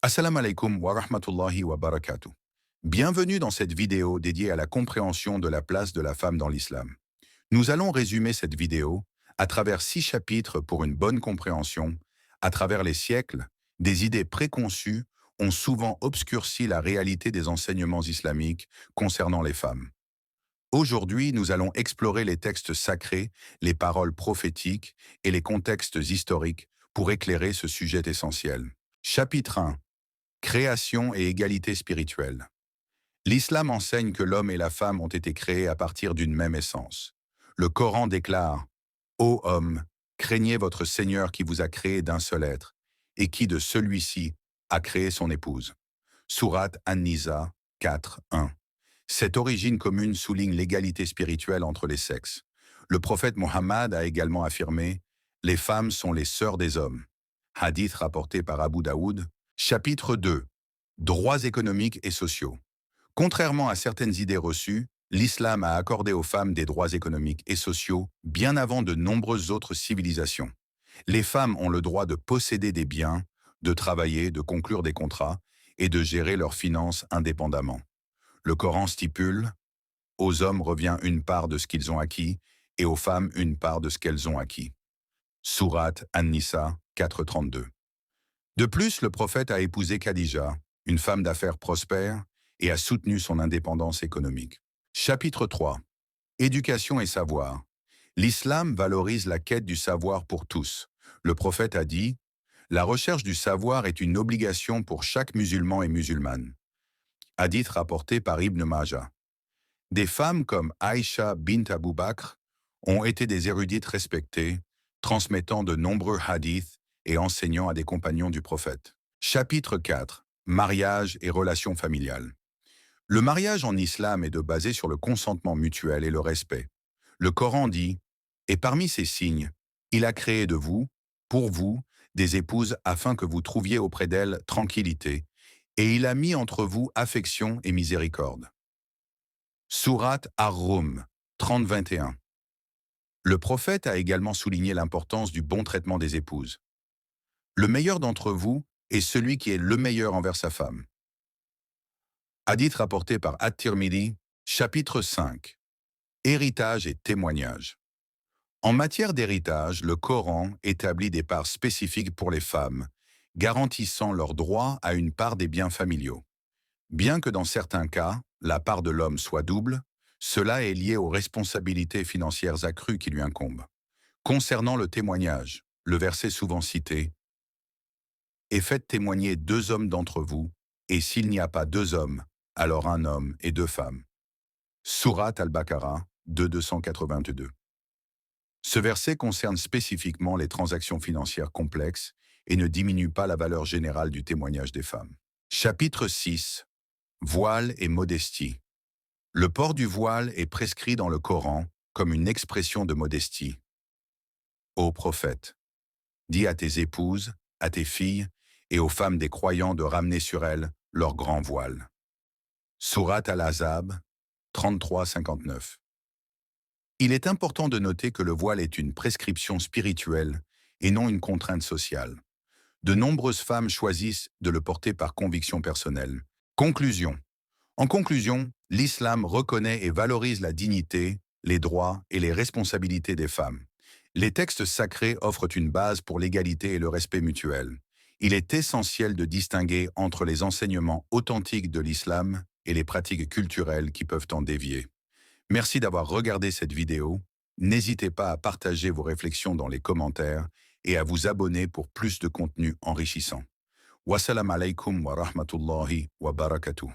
Assalamu alaikum wa rahmatullahi wa barakatuh. Bienvenue dans cette vidéo dédiée à la compréhension de la place de la femme dans l'islam. Nous allons résumer cette vidéo à travers 6 chapitres pour une bonne compréhension. À travers les siècles, des idées préconçues ont souvent obscurci la réalité des enseignements islamiques concernant les femmes. Aujourd'hui, nous allons explorer les textes sacrés, les paroles prophétiques et les contextes historiques pour éclairer ce sujet essentiel. Chapitre 1. Création et égalité spirituelle. L'islam enseigne que l'homme et la femme ont été créés à partir d'une même essence. Le Coran déclare « Ô homme, craignez votre Seigneur qui vous a créé d'un seul être, et qui de celui-ci a créé son épouse. » Sourate An-Nisa 4:1. Cette origine commune souligne l'égalité spirituelle entre les sexes. Le prophète Mohammed a également affirmé « Les femmes sont les sœurs des hommes ». Hadith rapporté par Abu Daoud. Chapitre 2. Droits économiques et sociaux. Contrairement à certaines idées reçues, l'islam a accordé aux femmes des droits économiques et sociaux bien avant de nombreuses autres civilisations. Les femmes ont le droit de posséder des biens, de travailler, de conclure des contrats et de gérer leurs finances indépendamment. Le Coran stipule « Aux hommes revient une part de ce qu'ils ont acquis et aux femmes une part de ce qu'elles ont acquis. » Sourate An-Nisa 4:32. De plus, le prophète a épousé Khadija, une femme d'affaires prospère, et a soutenu son indépendance économique. Chapitre 3. Éducation et savoir. L'islam valorise la quête du savoir pour tous. Le prophète a dit « La recherche du savoir est une obligation pour chaque musulman et musulmane. » Hadith rapporté par Ibn Majah. Des femmes comme Aïcha bint Abu Bakr ont été des érudites respectées, transmettant de nombreux hadiths et enseignant à des compagnons du prophète. Chapitre 4. Mariage et relations familiales. Le mariage en islam est basé sur le consentement mutuel et le respect. Le Coran dit « Et parmi ces signes, il a créé de vous, pour vous, des épouses afin que vous trouviez auprès d'elles tranquillité, et il a mis entre vous affection et miséricorde. » Sourate Ar-Rum 30-21. Le prophète a également souligné l'importance du bon traitement des épouses. Le meilleur d'entre vous est celui qui est le meilleur envers sa femme. Hadith rapporté par At-Tirmidhi, chapitre 5. Héritage et témoignage. En matière d'héritage, le Coran établit des parts spécifiques pour les femmes, garantissant leur droit à une part des biens familiaux. Bien que dans certains cas, la part de l'homme soit double, cela est lié aux responsabilités financières accrues qui lui incombent. Concernant le témoignage, le verset souvent cité et faites témoigner 2 hommes d'entre vous, et s'il n'y a pas 2 hommes, alors 1 homme et 2 femmes. Sourate Al-Baqarah 282. Ce verset concerne spécifiquement les transactions financières complexes et ne diminue pas la valeur générale du témoignage des femmes. Chapitre 6. Voile et modestie. Le port du voile est prescrit dans le Coran comme une expression de modestie. Ô prophète, dis à tes épouses, à tes filles et aux femmes des croyants de ramener sur elles leur grand voile. Sourate Al-Ahzab 33-59. Il est important de noter que le voile est une prescription spirituelle et non une contrainte sociale. De nombreuses femmes choisissent de le porter par conviction personnelle. Conclusion. En conclusion, l'islam reconnaît et valorise la dignité, les droits et les responsabilités des femmes. Les textes sacrés offrent une base pour l'égalité et le respect mutuel. Il est essentiel de distinguer entre les enseignements authentiques de l'islam et les pratiques culturelles qui peuvent en dévier. Merci d'avoir regardé cette vidéo. N'hésitez pas à partager vos réflexions dans les commentaires et à vous abonner pour plus de contenu enrichissant. Wassalamu alaikum wa rahmatullahi wa barakatuh.